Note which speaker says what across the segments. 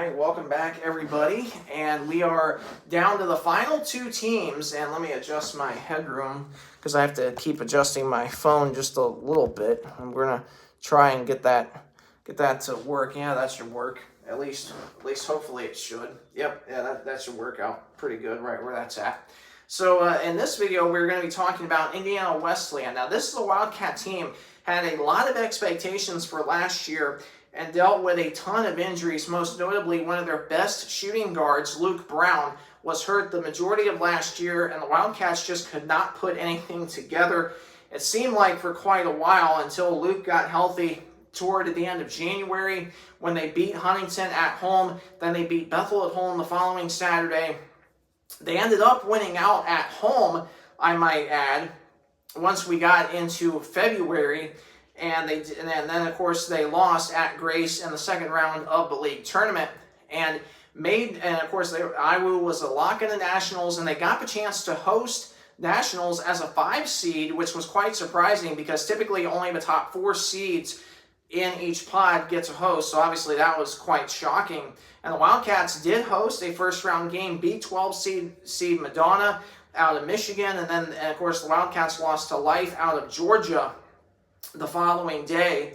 Speaker 1: right, welcome back everybody, and we are down to the final two teams, and let me adjust my headroom because I have to keep adjusting my phone just a little bit. And we're gonna try and get that to work. Yeah, that should work. At least hopefully it should. Yep, yeah, that should work out pretty good right where that's at. So in this video, we're going to be talking about Indiana Wesleyan. Now, this is a Wildcat team, had a lot of expectations for last year and dealt with a ton of injuries. Most notably, one of their best shooting guards, Luke Brown, was hurt the majority of last year, and the Wildcats just could not put anything together. It seemed like for quite a while until Luke got healthy toward the end of January when they beat Huntington at home. Then they beat Bethel at home the following Saturday. They ended up winning out at home, I might add, once we got into February. And then of course, they lost at Grace in the second round of the league tournament. And of course, IWU was a lock in the Nationals, and they got the chance to host Nationals as a 5 seed, which was quite surprising because typically only the top 4 seeds in each pod get to host. So obviously that was quite shocking. And the Wildcats did host a first-round game, beat 12 seed Madonna out of Michigan, and of course the Wildcats lost to Life out of Georgia the following day.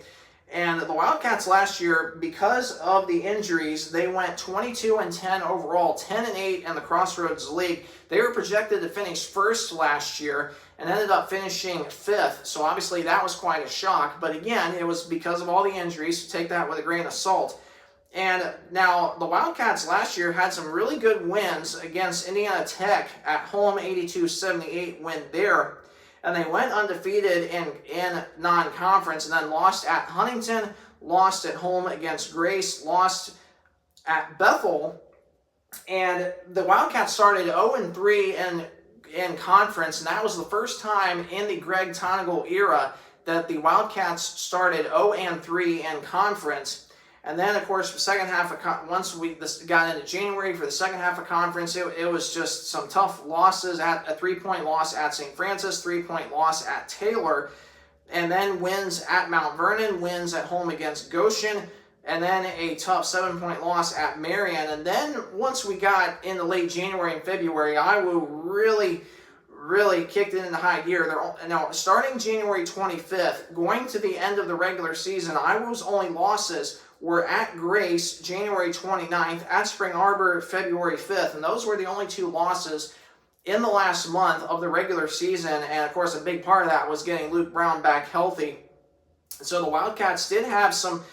Speaker 1: And the Wildcats last year, because of the injuries, they went 22-10 overall, 10-8 in the Crossroads League. They were projected to finish first last year and ended up finishing 5th. So obviously that was quite a shock. But again, it was because of all the injuries, so take that with a grain of salt. And now the Wildcats last year had some really good wins against Indiana Tech at home, 82-78 win there. And they went undefeated in non-conference, and then lost at Huntington, lost at home against Grace, lost at Bethel. And the Wildcats started 0-3 in conference, and that was the first time in the Greg Tonigal era that the Wildcats started 0-3 in conference. And then, of course, the second half of once we got into January for the second half of conference, it was just some tough losses. At a 3-point loss at St. Francis, 3-point loss at Taylor, and then wins at Mount Vernon, wins at home against Goshen, and then a tough 7-point loss at Marion. And then once we got into late January and February, IWU really kicked it into high gear. Now, starting January 25th, going to the end of the regular season, IWU's only losses were at Grace, January 29th, at Spring Arbor, February 5th. And those were the only 2 losses in the last month of the regular season. And, of course, a big part of that was getting Luke Brown back healthy. So the Wildcats did have some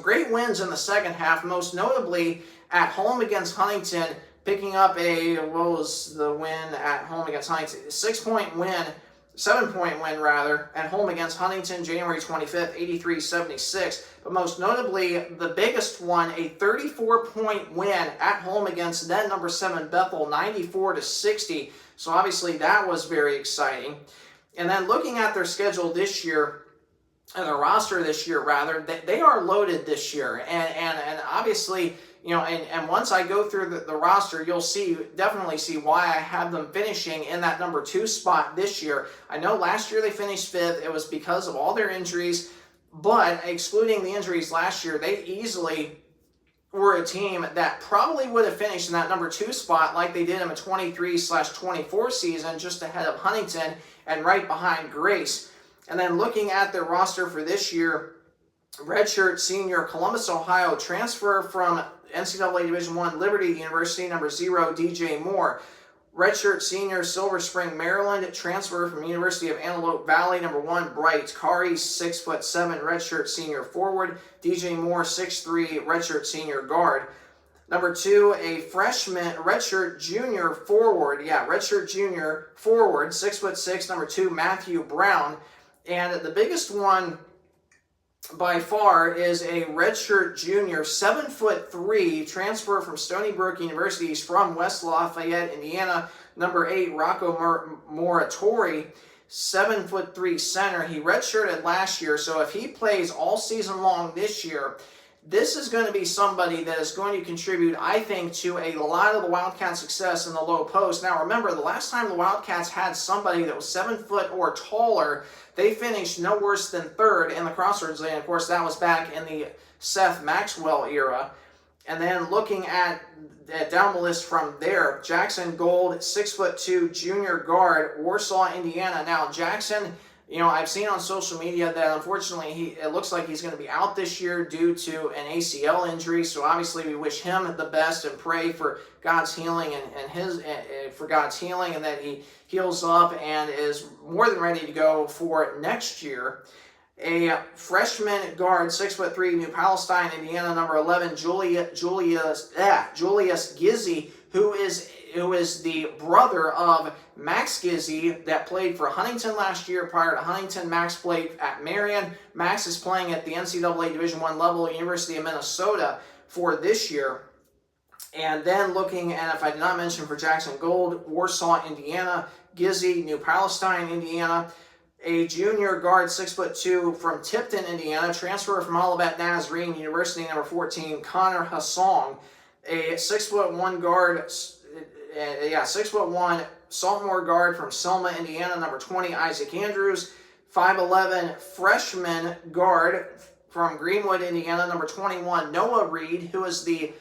Speaker 1: great wins in the second half, most notably at home against Huntington, picking up what was the win at home against Huntington? 7-point win rather, at home against Huntington, January 25th, 83-76. But most notably, the biggest one, a 34-point win at home against then number 7 Bethel, 94-60. So obviously that was very exciting. And then looking at their schedule this year, and their roster this year rather, they are loaded this year. And obviously, you know, and once I go through the roster, you'll definitely see why I have them finishing in that number 2 spot this year. I know last year they finished 5th. It was because of all their injuries, but excluding the injuries last year, they easily were a team that probably would have finished in that number 2 spot like they did in the 23/24 season, just ahead of Huntington and right behind Grace. And then looking at their roster for this year, redshirt senior Columbus, Ohio, transfer from NCAA Division I Liberty University, number 0, DJ Moore. Redshirt senior Silver Spring, Maryland, transfer from University of Antelope Valley, number 1, Bright Kari, 6'7", redshirt senior forward. DJ Moore, 6'3", redshirt senior guard. Number 2, a freshman, redshirt junior forward. Yeah, redshirt junior forward, 6'6", number 2, Matthew Brown. And the biggest one by far is a redshirt junior, 7'3", transfer from Stony Brook University. He's from West Lafayette, Indiana. Number 8, Rocco Moratori, 7'3" center. He redshirted last year, so if he plays all season long this year, this is going to be somebody that is going to contribute, I think, to a lot of the Wildcats' success in the low post. Now, remember, the last time the Wildcats had somebody that was 7 foot or taller, they finished no worse than 3rd in the Crossroads League. And, of course, that was back in the Seth Maxwell era. And then looking at down the list from there, Jackson Gold, 6'2" junior guard, Warsaw, Indiana. Now Jackson, I've seen on social media that unfortunately it looks like he's going to be out this year due to an ACL injury. So obviously we wish him the best and pray for God's healing and that he heals up and is more than ready to go for next year. A freshman guard, 6'3", New Palestine, Indiana, number 11, Julius Gizzi, who is the brother of Max Gizzi that played for Huntington last year. Prior to Huntington, Max played at Marion. Max is playing at the NCAA Division I level, University of Minnesota, for this year. And then looking at, if I did not mention for Jackson Gold, Warsaw, Indiana, Gizzi, New Palestine, Indiana. A junior guard, 6'2", from Tipton, Indiana, transfer from Olivet Nazarene University, number 14, Connor Hassong. A 6'1" guard, 6'1" sophomore guard from Selma, Indiana, number 20, Isaac Andrews. 5'11" freshman guard from Greenwood, Indiana, number 21, Noah Reed, who is the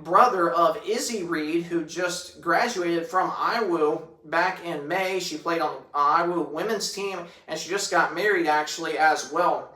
Speaker 1: brother of Izzy Reed, who just graduated from IWU back in May. She played on IWU women's team, and she just got married actually as well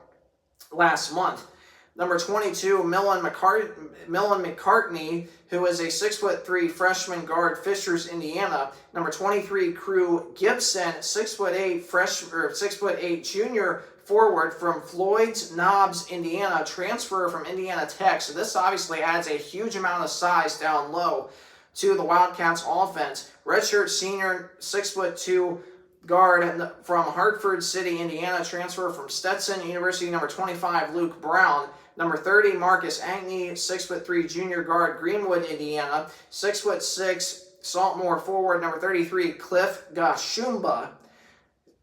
Speaker 1: last month. Number 22, Millen McCartney, who is a 6'3" freshman guard, Fishers, Indiana. Number 23, Crew Gibson, 6'8" junior forward from Floyd's Knobs, Indiana, transfer from Indiana Tech. So this obviously adds a huge amount of size down low to the Wildcats offense. Redshirt senior, 6'2" guard from Hartford City, Indiana, transfer from Stetson University, number 25, Luke Brown. Number 30, Marcus Ankney, 6'3" junior guard, Greenwood, Indiana. 6'6" sophomore forward, number 33, Cliff Gashumba.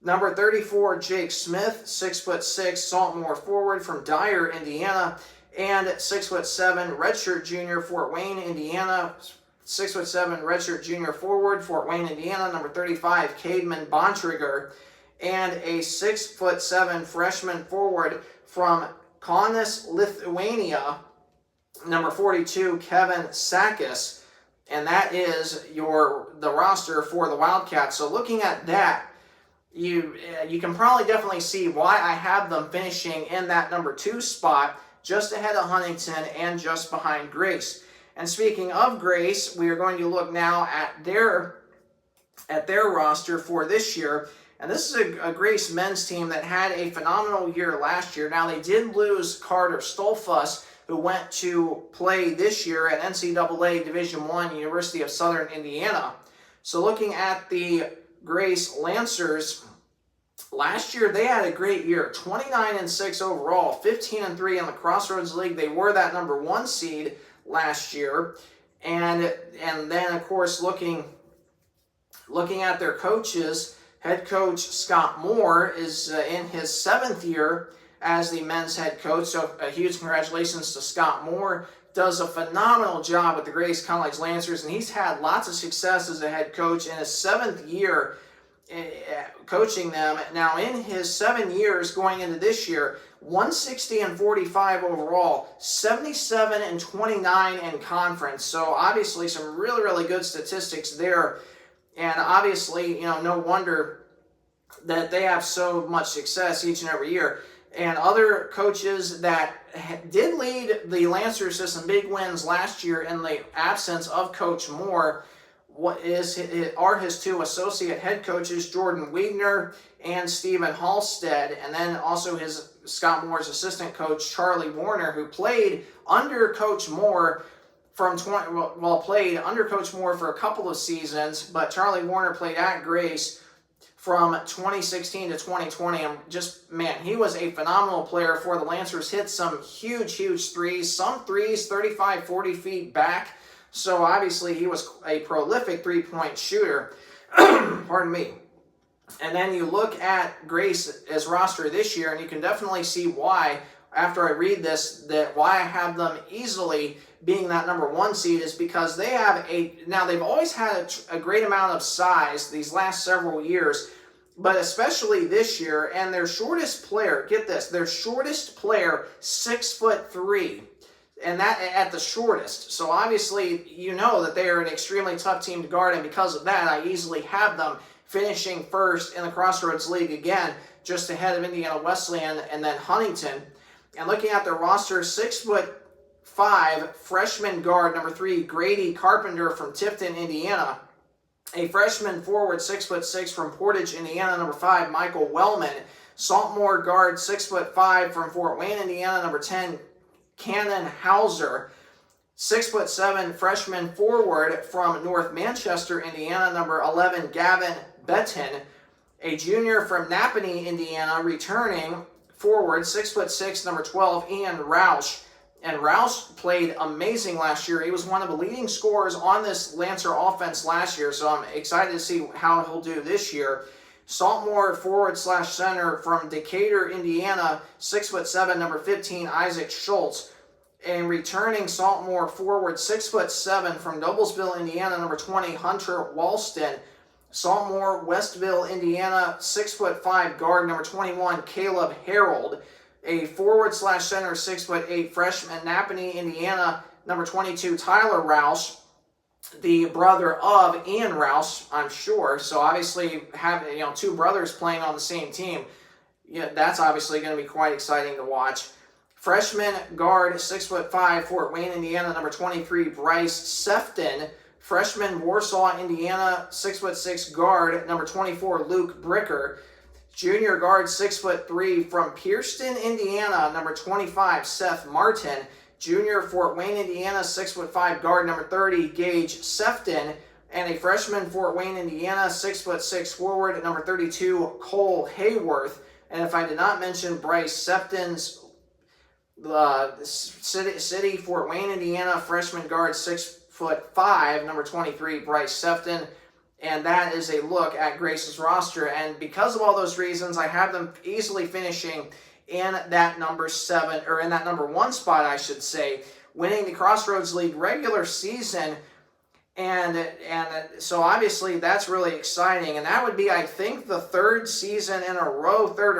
Speaker 1: Number 34, Jake Smith, 6'6", sophomore forward from Dyer, Indiana. And 6'7", redshirt junior, Fort Wayne, Indiana. 6'7", redshirt junior forward, Fort Wayne, Indiana. Number 35, Cademan Bontrager. And a 6'7" freshman forward from Kaunas, Lithuania. Number 42, Kevin Sakis. And that is the roster for the Wildcats. So looking at that, you can probably definitely see why I have them finishing in that number 2 spot, just ahead of Huntington and just behind Grace. And speaking of Grace, we are going to look now at their roster for this year. And this is a Grace men's team that had a phenomenal year last year. Now, they did lose Carter Stolfus, who went to play this year at NCAA Division I, University of Southern Indiana. So looking at the Grace Lancers, last year they had a great year, 29-6 overall, 15-3 in the Crossroads League. They were that number 1 seed last year, and then of course looking at their coaches, head coach Scott Moore is in his 7th year as the men's head coach. So a huge congratulations to Scott Moore. Does a phenomenal job with the Grace College Lancers, and he's had lots of success as a head coach in his 7th year coaching them. Now, in his 7 years going into this year, 160-45 overall, 77-29 in conference. So obviously some really, really good statistics there. And obviously, no wonder that they have so much success each and every year. And other coaches that did lead the Lancers to some big wins last year in the absence of Coach Moore are his 2 associate head coaches, Jordan Wiegner and Stephen Halstead, and then also his Scott Moore's assistant coach, Charlie Warner, who played under Coach Moore played under Coach Moore for a couple of seasons, but Charlie Warner played at Grace from 2016 to 2020. And he was a phenomenal player for the Lancers. Hit some huge threes, some threes 35, 40 feet back. So obviously he was a prolific three-point shooter. Pardon me. And then you look at Grace's roster this year, and you can definitely see why, after I read this, that why I have them easily being that number 1 seed is because they have they've always had a great amount of size these last several years, but especially this year, and their shortest player, get this, their shortest player, 6'3", and that at the shortest. So obviously, you know that they are an extremely tough team to guard, and because of that, I easily have them finishing first in the Crossroads League again, just ahead of Indiana Wesleyan and then Huntington. And looking at their roster, 6'5" freshman guard number 3, Grady Carpenter from Tifton, Indiana. A freshman forward, 6'6" from Portage, Indiana, number 5, Michael Wellman. Saltmore guard, 6'5" from Fort Wayne, Indiana, number 10, Cannon Hauser. 6'7" freshman forward from North Manchester, Indiana, number 11, Gavin Betton. A junior from Napanee, Indiana, returning forward, 6'6", number 12, Ian Roush. And Roush played amazing last year. He was one of the leading scorers on this Lancer offense last year, so I'm excited to see how he'll do this year. Saltmore forward/center from Decatur, Indiana, 6'7", number 15, Isaac Schultz. And returning Saltmore forward, 6'7", from Noblesville, Indiana, number 20, Hunter Walston. Saltmore, Westville, Indiana, 6'5" guard, number 21, Caleb Harold. A forward/center, 6'8", freshman, Napanee, Indiana, number 22, Tyler Roush, the brother of Ian Roush, I'm sure. So obviously, having two brothers playing on the same team, that's obviously going to be quite exciting to watch. Freshman guard, 6'5", Fort Wayne, Indiana, number 23, Bryce Sefton. Freshman, Warsaw, Indiana, 6'6" guard, number 24, Luke Bricker. Junior guard, 6'3", from Pierceton, Indiana, number 25, Seth Martin. Junior, Fort Wayne, Indiana, 6'5" guard, number 30, Gage Sefton. And a freshman, Fort Wayne, Indiana, 6'6" forward, number 32, Cole Hayworth. And if I did not mention Bryce Sefton's city, Fort Wayne, Indiana, freshman guard, 6'5", number 23, Bryce Sefton. And that is a look at Grace's roster. And because of all those reasons, I have them easily finishing in that number 7, or in that number 1 spot, I should say, winning the Crossroads League regular season. And so obviously that's really exciting. And that would be, I think, the third or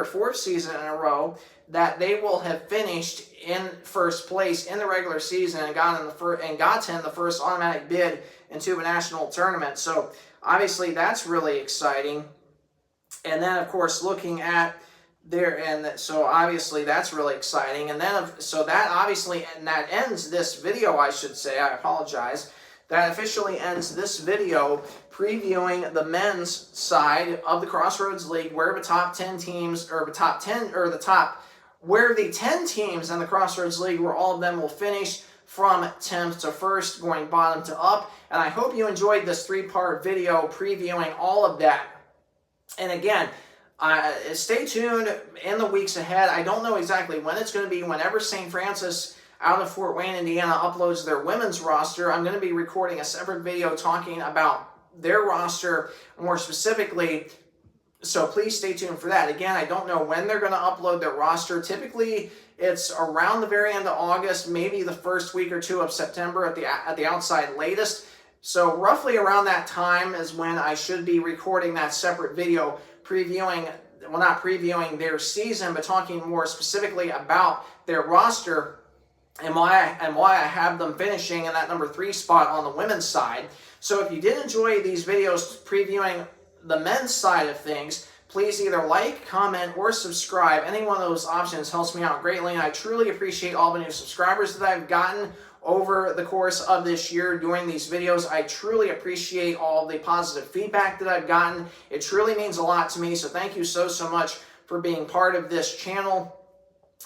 Speaker 1: fourth season in a row that they will have finished in first place in the regular season and gotten the first automatic bid into a national tournament. So obviously that's really exciting. And then, of course, looking at so obviously that's really exciting. And then, so that obviously, and that ends this video, I should say. I apologize. That officially ends this video previewing the men's side of the Crossroads League, where the top 10 teams, or the top 10, or the top, where the 10 teams in the Crossroads League, where all of them will finish from 10th to 1st, going bottom to up. And I hope you enjoyed this 3-part video previewing all of that. And again, stay tuned in the weeks ahead. I don't know exactly when it's going to be. Whenever St. Francis out of Fort Wayne, Indiana uploads their women's roster, I'm going to be recording a separate video talking about their roster more specifically. So please stay tuned for that. Again, I don't know when they're going to upload their roster. Typically, it's around the very end of August, maybe the first week or two of September at the outside latest. So roughly around that time is when I should be recording that separate video previewing, well, not previewing their season, but talking more specifically about their roster and why I have them finishing in that number 3 spot on the women's side. So if you did enjoy these videos previewing the men's side of things, please either like, comment, or subscribe. Any one of those options helps me out greatly, and I truly appreciate all the new subscribers that I've gotten over the course of this year doing these videos. I truly appreciate all the positive feedback that I've gotten. It truly means a lot to me, so thank you so much for being part of this channel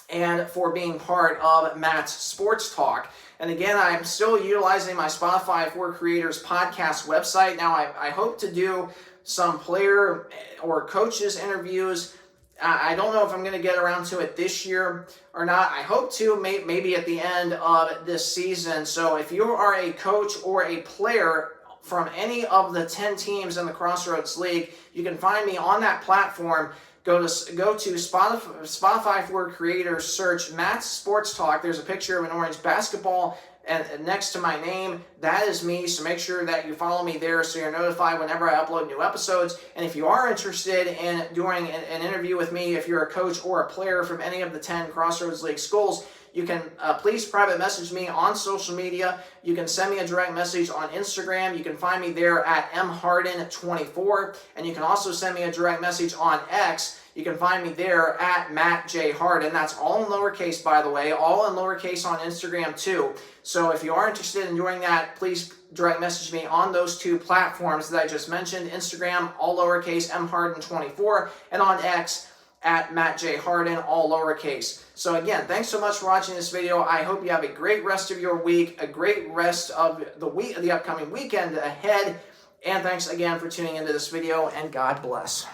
Speaker 1: and for being part of Matt's Sports Talk. And again, I'm still utilizing my Spotify for Creators podcast website. Now, I hope to do some player or coaches interviews. I don't know if I'm going to get around to it this year or not. I hope to, maybe at the end of this season. So if you are a coach or a player from any of the 10 teams in the Crossroads League, you can find me on that platform. Go to Spotify for Creators, search Matt's Sports Talk. There's a picture of an orange basketball and next to my name. That is me, so make sure that you follow me there so you're notified whenever I upload new episodes. And if you are interested in doing an interview with me, if you're a coach or a player from any of the 10 Crossroads League schools, You can please private message me on social media. You can send me a direct message on Instagram. You can find me there at mharden24, and you can also send me a direct message on X. You can find me there at Matt J. Harden. That's all in lowercase, by the way, all in lowercase on Instagram too. So if you are interested in doing that, please direct message me on those two platforms that I just mentioned. Instagram, all lowercase, mharden24, and on X, at Matt J. Harden, all lowercase. So again, thanks so much for watching this video. I hope you have a great rest of your week, a great rest of the upcoming weekend ahead. And thanks again for tuning into this video, and God bless.